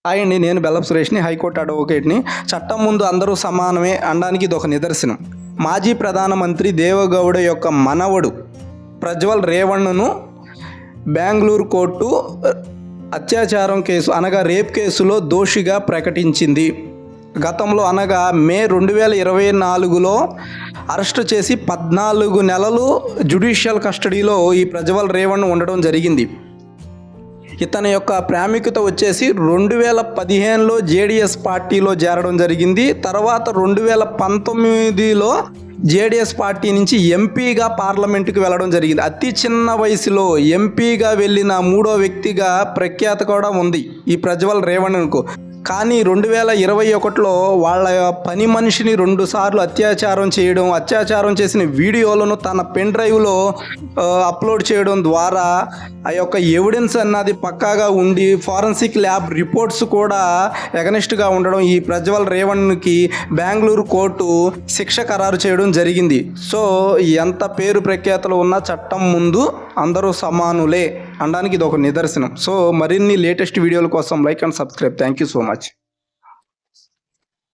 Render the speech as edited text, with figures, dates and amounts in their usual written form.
Hi అండి, నేను బెల్లపు సురేష్ని, high court అడ్వకేట్ని. చట్టం ముందు అందరూ సమానమే అనడానికి ఇది ఒక నిదర్శనం. మాజీ ప్రధానమంత్రి దేవగౌడ యొక్క మనవడు ప్రజ్వల్ రేవణ్ణను బెంగళూరు కోర్టు అత్యాచారం కేసు అనగా రేప్ కేసులో దోషిగా ప్రకటించింది. గతంలో అనగా మే 2024లో అరెస్టు చేసి 14 నెలలు జ్యుడిషియల్ కస్టడీలో ఈ ప్రజ్వల్ రేవణ్ ఉండడం జరిగింది. ఇతని యొక్క ప్రాముఖ్యత వచ్చేసి 2015లో జేడీఎస్ పార్టీలో చేరడం జరిగింది. తర్వాత 2019లో జేడీఎస్ పార్టీ నుంచి ఎంపీగా పార్లమెంటుకు వెళ్ళడం జరిగింది. అతి చిన్న వయసులో ఎంపీగా వెళ్ళిన 3వ వ్యక్తిగా ప్రఖ్యాత కూడా ఉంది ఈ ప్రజ్వల్ రేవణ్కు. కానీ 2021లో వాళ్ళ పని మనిషిని 2 సార్లు అత్యాచారం చేసిన వీడియోలను తన పెన్ డ్రైవ్లో అప్లోడ్ చేయడం ద్వారా ఆ యొక్క ఎవిడెన్స్ అన్నది పక్కాగా ఉండి ఫారెన్సిక్ ల్యాబ్ రిపోర్ట్స్ కూడా ఎగనెస్ట్గా ఉండడం ఈ ప్రజ్వల్ రేవణ్కి బెంగళూరు కోర్టు శిక్ష ఖరారు చేయడం జరిగింది. సో ఎంత పేరు ప్రఖ్యాతలు ఉన్న చట్టం ముందు అందరూ సమానులే అనడానికి ఇది ఒక నిదర్శనం. సో మరిన్ని లేటెస్ట్ వీడియోల కోసం like and subscribe. Thank you so much.